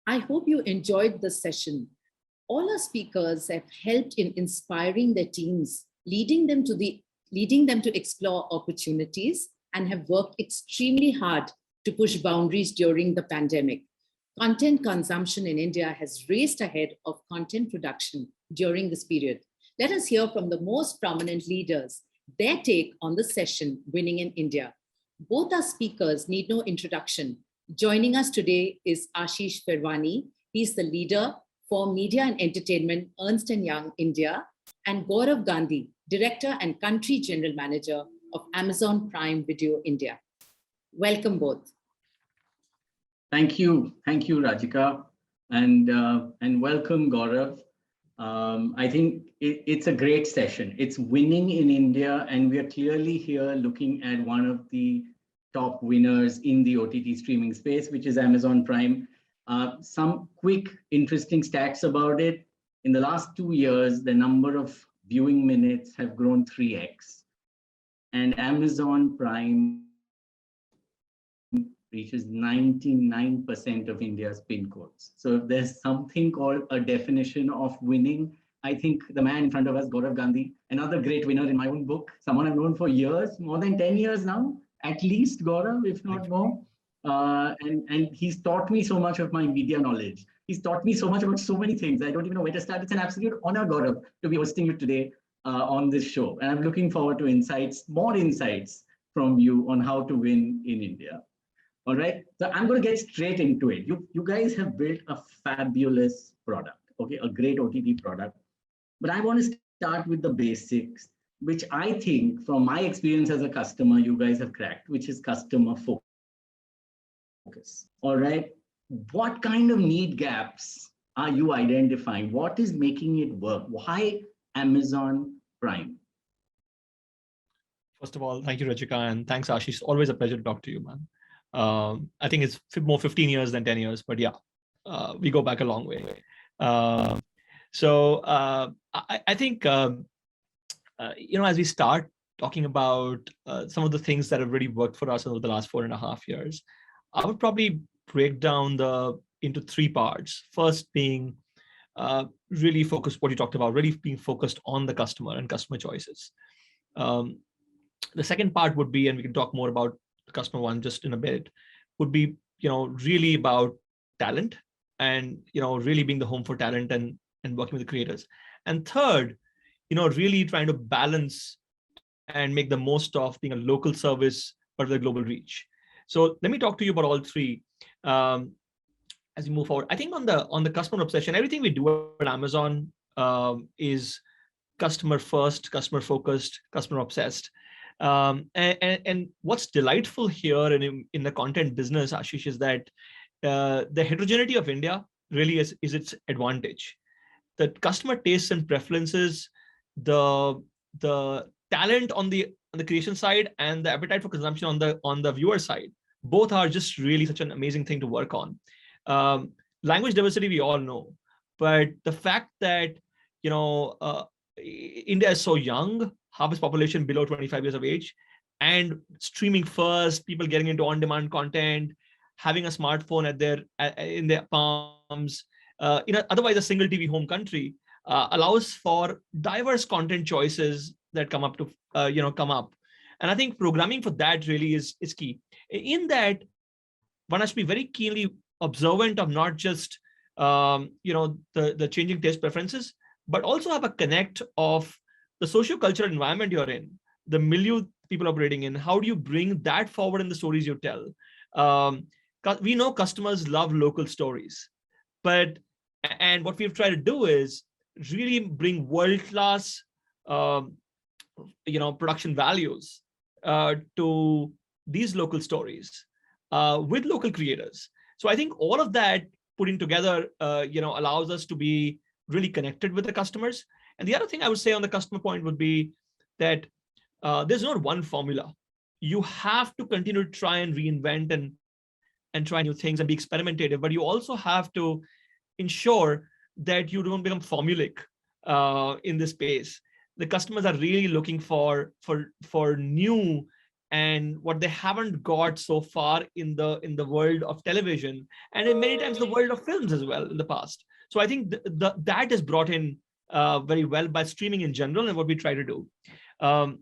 I hope you enjoyed this session. All our speakers have helped in inspiring their teams, leading them to explore opportunities, and have worked extremely hard to push boundaries during the pandemic. Content consumption in India has raced ahead of content production during this period. Let us hear from the most prominent leaders, their take on the session, Winning in India. Both our speakers need no introduction. Joining us today is Ashish Pherwani. He's the leader for Media and Entertainment, Ernst & Young India, and Gaurav Gandhi, Director and Country General Manager of Amazon Prime Video India. Welcome both. Thank you, Rajika, and welcome, Gaurav. I think it's a great session. It's winning in India, and we are clearly here looking at one of the top winners in the OTT streaming space, which is Amazon Prime. Some quick, interesting stats about it. In the last 2 years, the number of viewing minutes have grown 3x, and Amazon Prime reaches 99% of India's PIN codes. So if there's something called a definition of winning, I think the man in front of us, Gaurav Gandhi, another great winner in my own book, someone I've known for years, more than 10 years now, at least, Gaurav, if not more. And he's taught me so much of my media knowledge. He's taught me so much about so many things. I don't even know where to start. It's an absolute honor, Gaurav, to be hosting you today on this show. And I'm looking forward to more insights from you on how to win in India. All right, so I'm going to get straight into it. You guys have built a fabulous product, okay, a great OTT product. But I want to start with the basics, which I think from my experience as a customer, you guys have cracked, which is customer focus. All right, what kind of need gaps are you identifying? What is making it work? Why Amazon Prime? First of all, thank you, Rajika, and thanks, Ashish. Always a pleasure to talk to you, man. I think it's more 15 years than 10 years, but yeah, we go back a long way. I think, as we start talking about some of the things that have really worked for us over the last 4.5 years, I would probably break down into 3 parts. First being really focused, what you talked about, really being focused on the customer and customer choices. The second part would be, and we can talk more about customer one just in a bit, would be really about talent and really being the home for talent and working with the creators. And third, really trying to balance and make the most of being a local service but with a global reach. So let me talk to you about all 3 as we move forward. I think on the customer obsession, everything we do at Amazon is customer first, customer focused, customer obsessed. And what's delightful here in the content business, Ashish, is that the heterogeneity of India really is its advantage. The customer tastes and preferences, the talent on the creation side, and the appetite for consumption on the viewer side, both are just really such an amazing thing to work on. Language diversity, we all know, but the fact that India is so young, half its population below 25 years of age, and streaming first, people getting into on-demand content, having a smartphone in their palms, otherwise a single TV home country, allows for diverse content choices that come up. And I think programming for that really is key. In that, one has to be very keenly observant of not just the changing taste preferences, but also have a connect of the socio-cultural environment you're in, the milieu people operating in. How do you bring that forward in the stories you tell? We know customers love local stories, and what we've tried to do is really bring world-class, production values to these local stories with local creators. So I think all of that putting together, allows us to be really connected with the customers. And the other thing I would say on the customer point would be that there's not one formula. You have to continue to try and reinvent and try new things and be experimentative, but you also have to ensure that you don't become formulaic in this space. The customers are really looking for new and what they haven't got so far in the world of television, and in many times the world of films as well in the past. So I think that is brought in very well by streaming in general and what we try to do. Um,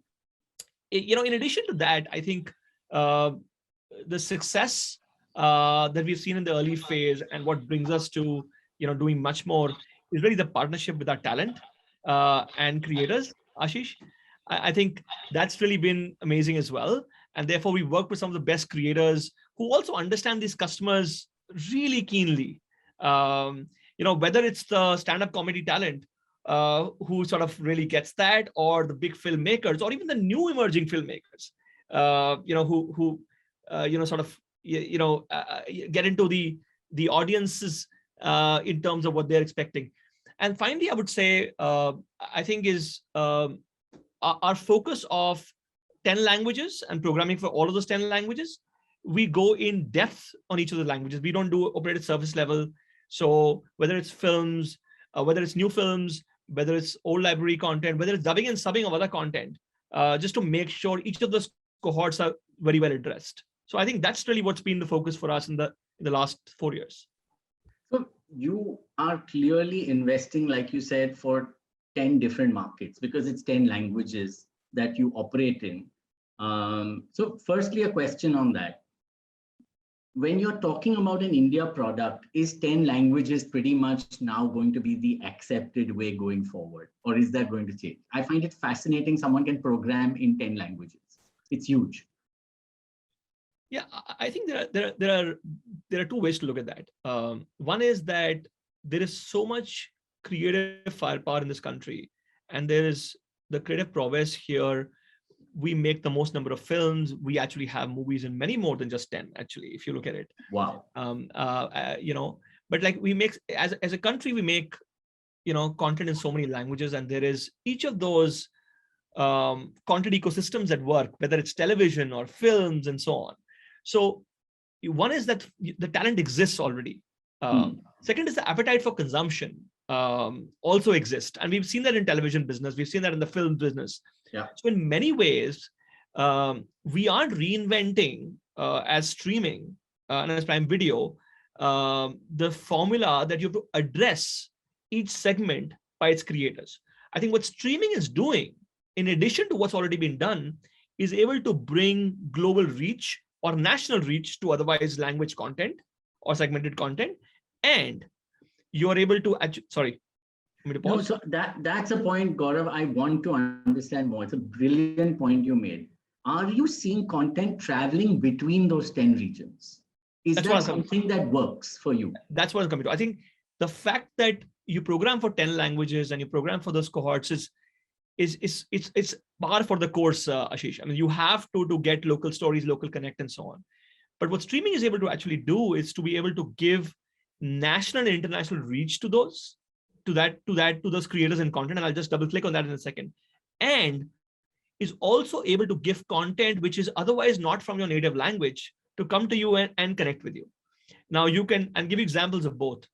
in addition to that, I think uh, the success that we've seen in the early phase and what brings us to doing much more is really the partnership with our talent and creators. Ashish, I think that's really been amazing as well. And therefore, we work with some of the best creators who also understand these customers really keenly. Whether it's the stand-up comedy talent who sort of really gets that, or the big filmmakers, or even the new emerging filmmakers, who sort of get into the audiences in terms of what they're expecting. And finally, I would say, I think is our focus of 10 languages and programming for all of those 10 languages. We go in depth on each of the languages. We don't do operated service level. So whether it's films, whether it's new films, whether it's old library content, whether it's dubbing and subbing of other content, just to make sure each of those cohorts are very well addressed. So I think that's really what's been the focus for us in the last 4 years. So you are clearly investing, like you said, for 10 different markets because it's 10 languages that you operate in. So firstly, a question on that. When you're talking about an India product, is 10 languages pretty much now going to be the accepted way going forward? Or is that going to change? I find it fascinating someone can program in 10 languages. It's huge. Yeah, I think there are two ways to look at that. One is that there is so much creative firepower in this country, and there is the creative prowess here. We make the most number of films. We actually have movies in many more than just 10, actually, if you look at it. Wow. But like we make, as a country, we make, content in so many languages, and there is each of those content ecosystems at work, whether it's television or films and so on. So one is that the talent exists already. Second is the appetite for consumption also exists. And we've seen that in television business. We've seen that in the film business. Yeah. So in many ways, we aren't reinventing as streaming and as Prime Video, the formula that you have to address each segment by its creators. I think what streaming is doing, in addition to what's already been done, is able to bring global reach or national reach to otherwise language content or segmented content. And you're able to, sorry, no, so that's a point, Gaurav, I want to understand more. It's a brilliant point you made. Are you seeing content traveling between those 10 regions? Is that something that works for you? That's what I'm coming to. I think the fact that you program for 10 languages and you program for those cohorts it's par for the course, Ashish. I mean, you have to get local stories, local connect, and so on. But what streaming is able to actually do is to be able to give national and international reach to those creators and content. And I'll just double click on that in a second. And is also able to give content which is otherwise not from your native language to come to you and connect with you. Now you can, and give examples of both.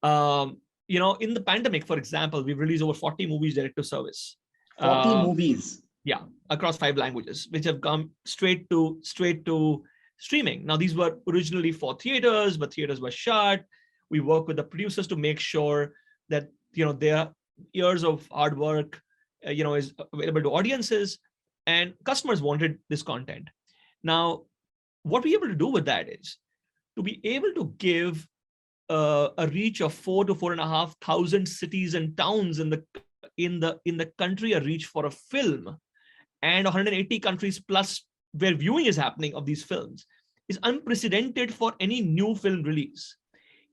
In the pandemic, for example, we've released over 40 movies direct to service. 40 movies. Yeah, across 5 languages, which have come straight to streaming. Now, these were originally for theaters, but theaters were shut. We work with the producers to make sure that their years of hard work is available to audiences, and customers wanted this content. Now, what we're able to do with that is to be able to give a reach of 4,000 to 4,500 cities and towns in the country, a reach for a film, and 180 countries plus where viewing is happening of these films, is unprecedented for any new film release.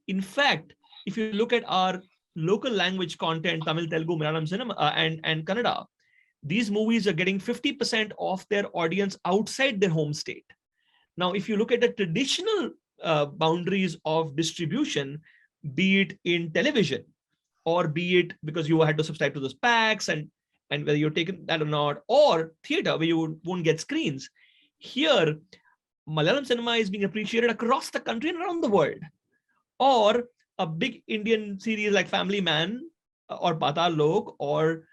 In fact, if you look at our local language content, Tamil, Telugu, Malayalam cinema, and Kannada, these movies are getting 50% of their audience outside their home state. Now, if you look at the traditional boundaries of distribution, be it in television, or be it because you had to subscribe to those packs and whether you're taking that or not, or theater where you won't get screens, here, Malayalam cinema is being appreciated across the country and around the world. Or a big Indian series like Family Man or Patal Lok or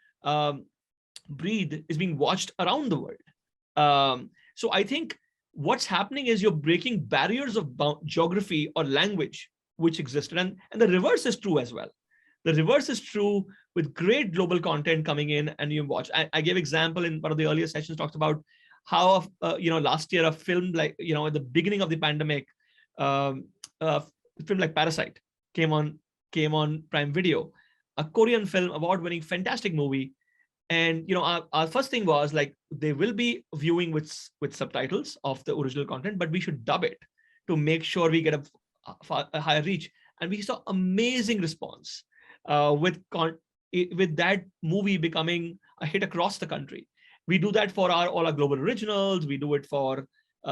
Breathe is being watched around the world. So I think what's happening is you're breaking barriers of geography or language which existed. And the reverse is true as well. The reverse is true with great global content coming in and you watch. I gave example in one of the earlier sessions, talked about how, last year a film like, at the beginning of the pandemic, a film like Parasite came on Prime Video, a Korean film, award-winning, fantastic movie. And our first thing was like, they will be viewing with subtitles of the original content, but we should dub it to make sure we get a higher reach. And we saw amazing response with that movie becoming a hit across the country. We do that for all our global originals. We do it for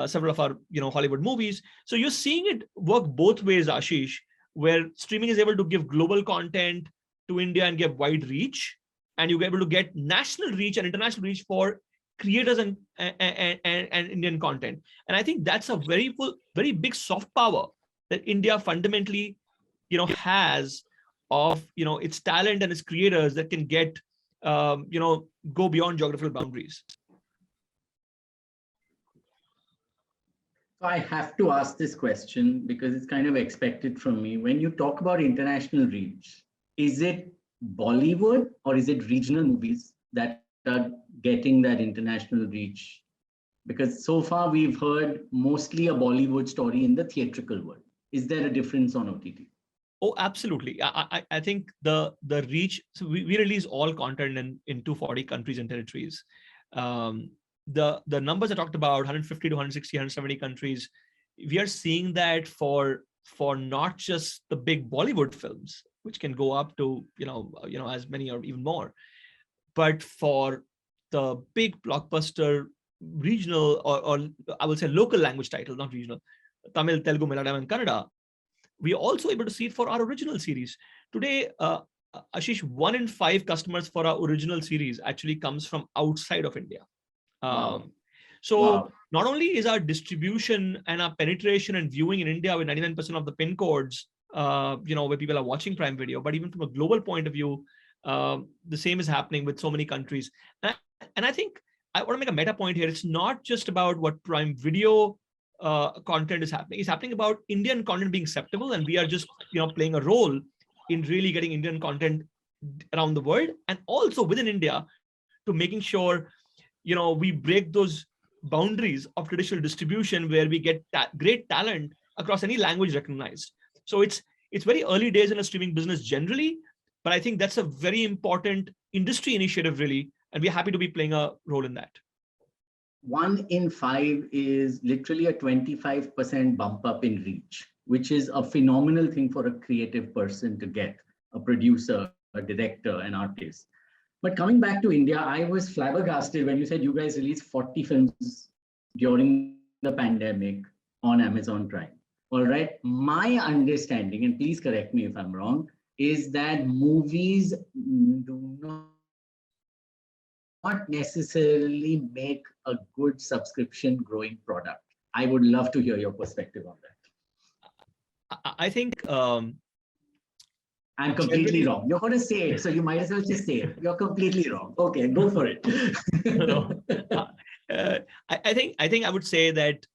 several of our Hollywood movies. So you're seeing it work both ways, Ashish, where streaming is able to give global content to India and give wide reach, and you're able to get national reach and international reach for creators and Indian content. And I think that's a very big soft power that India fundamentally has of its talent and its creators that can get go beyond geographical boundaries. I have to ask this question because it's kind of expected from me. When you talk about international reach, is it Bollywood or is it regional movies that are getting that international reach? Because so far we've heard mostly a Bollywood story in the theatrical world. Is there a difference on OTT? Oh, absolutely. I think the reach, so we release all content in 240 countries and territories. The numbers I talked about, 150 to 160, 170 countries, we are seeing that for not just the big Bollywood films, which can go up to as many or even more, but for the big blockbuster regional or I will say local language title, not regional, Tamil, Telugu, Malayalam, and Kannada, we are also able to see it for our original series. Today, Ashish, 1 in 5 customers for our original series actually comes from outside of India. Wow. So not only is our distribution and our penetration and viewing in India with 99% of the pin codes, where people are watching Prime Video, but even from a global point of view, the same is happening with so many countries. And I think I want to make a meta point here. It's not just about what Prime Video content is happening. It's happening about Indian content being acceptable, and we are just playing a role in really getting Indian content around the world and also within India to making sure we break those boundaries of traditional distribution where we get great talent across any language recognized. So it's very early days in a streaming business generally, but I think that's a very important industry initiative really, and we're happy to be playing a role in that. 1 in 5 is literally a 25% bump up in reach, which is a phenomenal thing for a creative person to get, a producer, a director, an artist. But coming back to India, I was flabbergasted when you said you guys released 40 films during the pandemic on Amazon Prime. All right. My understanding, and please correct me if I'm wrong, is that movies do not necessarily make a good subscription growing product. I would love to hear your perspective on that. I think I'm completely wrong. You're going to say it, so you might as well just say it. You're completely wrong. Okay, go for it. I think I would say that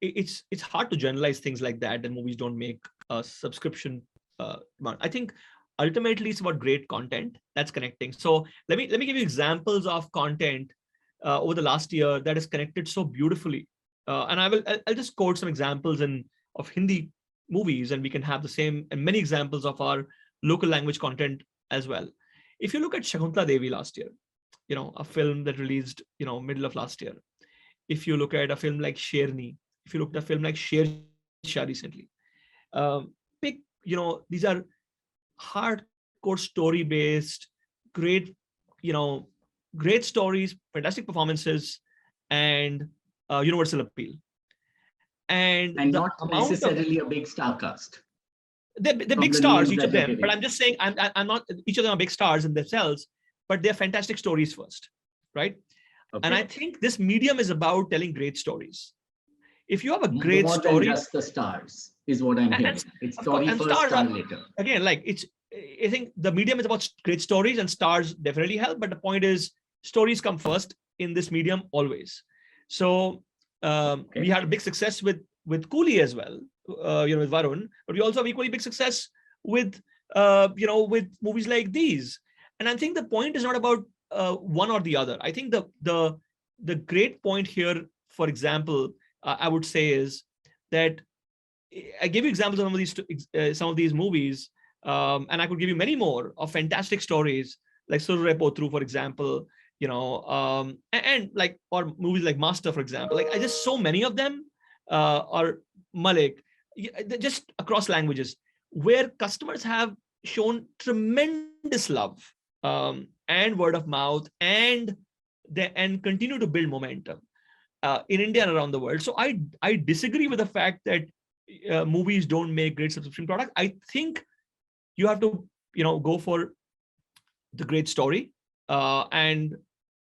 it's hard to generalize things like that, and movies don't make a subscription amount. I think ultimately it's about great content that's connecting. So let me give you examples of content over the last year that is connected so beautifully. And I'll just quote some examples of Hindi movies, and we can have the same and many examples of our local language content as well. If you look at Shakuntala Devi last year, a film that released, middle of last year. If you look at a film like Sherni, if you look at a film like Sher Shah recently, these are hardcore story-based, great stories, fantastic performances, and universal appeal. And not necessarily a big star cast. They're big stars, each of them. But I'm just saying, I'm not. Each of them are big stars in themselves, but they're fantastic stories first, right? Okay. And I think this medium is about telling great stories. If you have a great more story, than just the stars is what I'm hearing. It's story first, star later. Again, I think the medium is about great stories, and stars definitely help. But the point is, stories come first, in this medium always. So we had a big success with Coolie as well, with Varun, but we also have equally big success with with movies like these. And I think the point is not about one or the other. I think the great point here, for example, I would say is that I give you examples of some of these movies, and I could give you many more of fantastic stories like Surre Potru, for example, and like, or movies like Master, for example. Like, I just so many of them, or Malik, just across languages, where customers have shown tremendous love, and word of mouth, and continue to build momentum in India and around the world. So I disagree with the fact that movies don't make great subscription product. I think you have to go for the great story and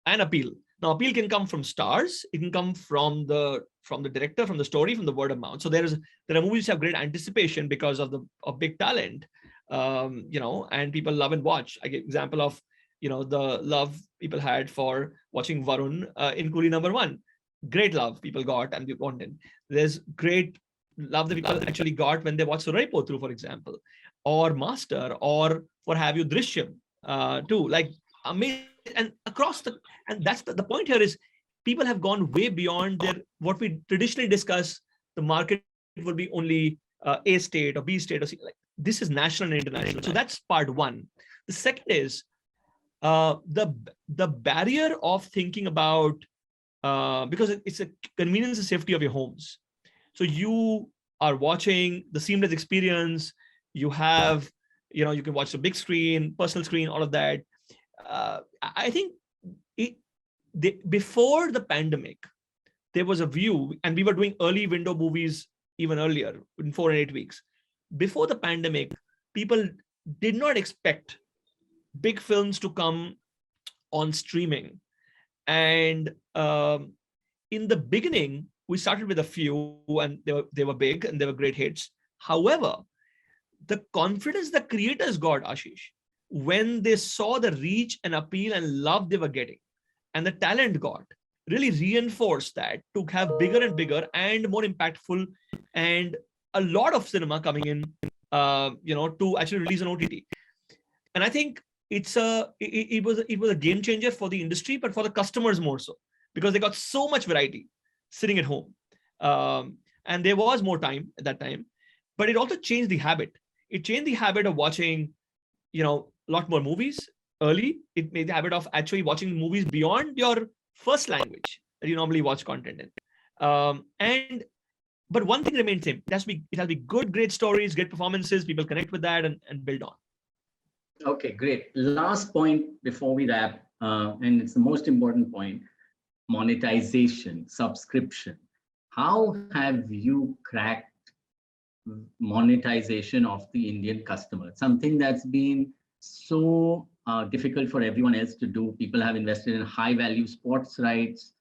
appeal. Now, appeal can come from stars. It can come from the director, from the story, from the word of mouth. So there are movies that have great anticipation because of big talent, and people love and watch. I give example of the love people had for watching Varun in Coolie #1. Great love people got and the content. There's great love that people actually got when they watched Surre Potru, for example, or Master, or what have you, Drishyam too. Like, amazing. And across and that's the point here is people have gone way beyond what we traditionally discuss. The market would be only A state or B state or C. Like, this is national and international. So that's part one. The second is the barrier of thinking about because it's a convenience and safety of your homes. So you are watching the seamless experience. You have, you can watch the big screen, personal screen, all of that. I think before the pandemic, there was a view, and we were doing early window movies even earlier, in 4 and 8 weeks. Before the pandemic, people did not expect big films to come on streaming. And in the beginning, we started with a few, and they were big and they were great hits. However, the confidence the creators got, Ashish, when they saw the reach and appeal and love they were getting, and the talent got, really reinforced that to have bigger and bigger and more impactful, and a lot of cinema coming in, to actually release on OTT. And I think it was a game changer for the industry, but for the customers more so, because they got so much variety sitting at home, and there was more time at that time. But it also changed the habit. It changed the habit of watching, a lot more movies early. It made the habit of actually watching movies beyond your first language that you normally watch content in. But one thing remains same. It has to be good, great stories, great performances. People connect with that and build on. Okay, great. Last point before we wrap, and it's the most important point: monetization, subscription. How have you cracked monetization of the Indian customer? Something that's been so difficult for everyone else to do. People have invested in high value sports rights.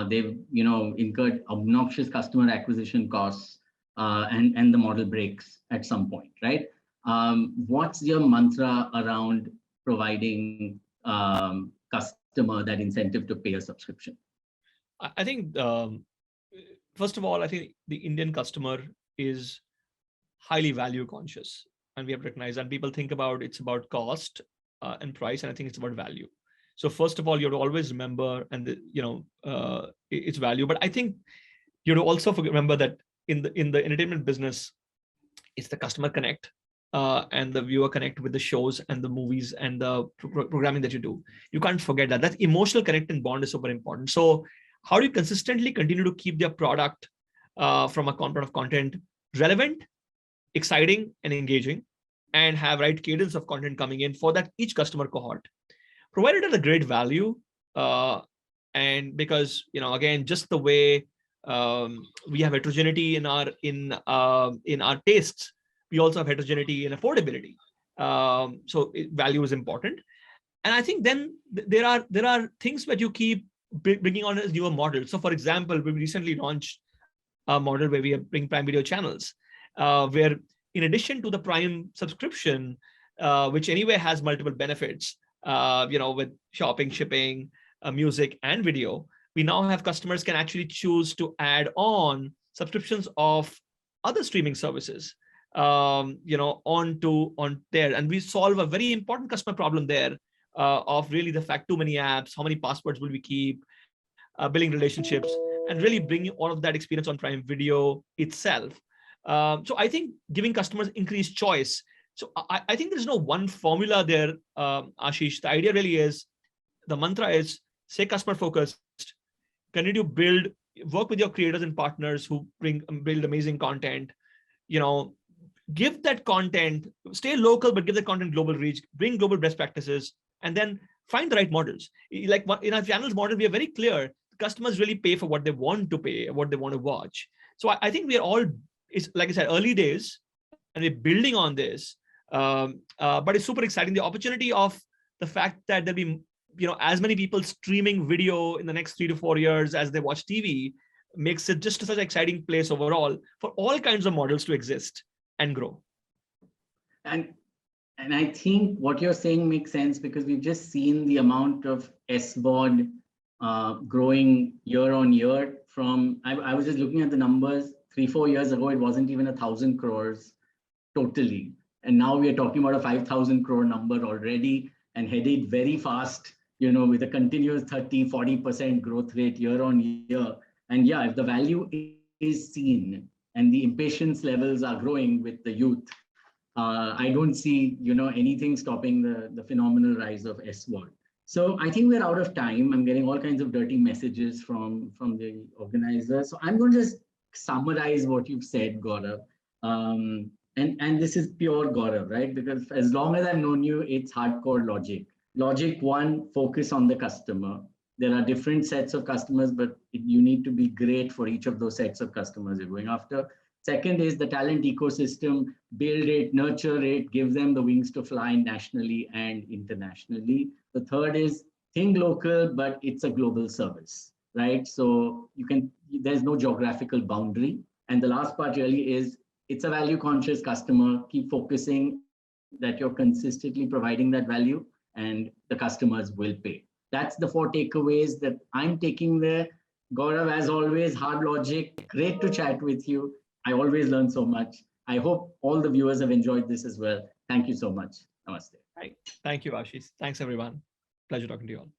They've incurred obnoxious customer acquisition costs, and the model breaks at some point, right? What's your mantra around providing customer that incentive to pay a subscription? I think, first of all, I think the Indian customer is highly value conscious, and we have recognized, and people think about it's about cost and price, and I think it's about value. So first of all, you have to always remember, and it's value. But I think you have to also remember that in the entertainment business, it's the customer connect and the viewer connect with the shows and the movies and the programming that you do. You can't forget that. That emotional connect and bond is super important. So how do you consistently continue to keep their product from a component of content relevant, exciting, and engaging, and have right cadence of content coming in for that each customer cohort, provided at a great value, and because again, just the way we have heterogeneity in our tastes, we also have heterogeneity in affordability. So value is important, and I think then there are things that you keep bringing on as newer models. So for example, we recently launched a model where we are bringing Prime Video channels, where in addition to the Prime subscription, which anyway has multiple benefits, with shopping, shipping, music and video, we now have customers can actually choose to add on subscriptions of other streaming services, on there, and we solve a very important customer problem there, of really the fact too many apps, how many passwords will we keep, billing relationships, and really bringing all of that experience on Prime Video itself. So I think giving customers increased choice. So I think there's no one formula there, Ashish. The idea really is, the mantra is, stay customer focused, continue to build, work with your creators and partners who build amazing content, give that content, stay local, but give the content global reach, bring global best practices, and then find the right models. Like in our channels model, we are very clear. Customers really pay for what they want to pay, what they want to watch. So I think we are all, it's like I said, early days, and we're building on this. But it's super exciting. The opportunity of the fact that there'll be, as many people streaming video in the next 3 to 4 years as they watch TV makes it just such an exciting place overall for all kinds of models to exist and grow. And I think what you're saying makes sense, because we've just seen the amount of SVOD growing year on year. From I was just looking at the numbers 3-4 years ago, it wasn't even 1,000 crores totally, and now we are talking about a 5,000 crore number already, and headed very fast, with a continuous 30-40% growth rate year on year. And yeah, if the value is seen and the impatience levels are growing with the youth, I don't see, anything stopping the phenomenal rise of SVOD. So I think we're out of time. I'm getting all kinds of dirty messages from the organizers. So I'm going to just summarize what you've said, Gaurav. And this is pure Gaurav, right? Because as long as I've known you, it's hardcore logic. Logic one, focus on the customer. There are different sets of customers, but you need to be great for each of those sets of customers you're going after. Second is the talent ecosystem, build it, nurture it, give them the wings to fly nationally and internationally. The third is think local, but it's a global service, right? So there's no geographical boundary. And the last part really is, it's a value conscious customer. Keep focusing that you're consistently providing that value, and the customers will pay. That's the 4 takeaways that I'm taking there. Gaurav, as always, hard logic. Great to chat with you. I always learn so much. I hope all the viewers have enjoyed this as well. Thank you so much. Namaste. Thank you, Ashish. Thanks, everyone. Pleasure talking to you all.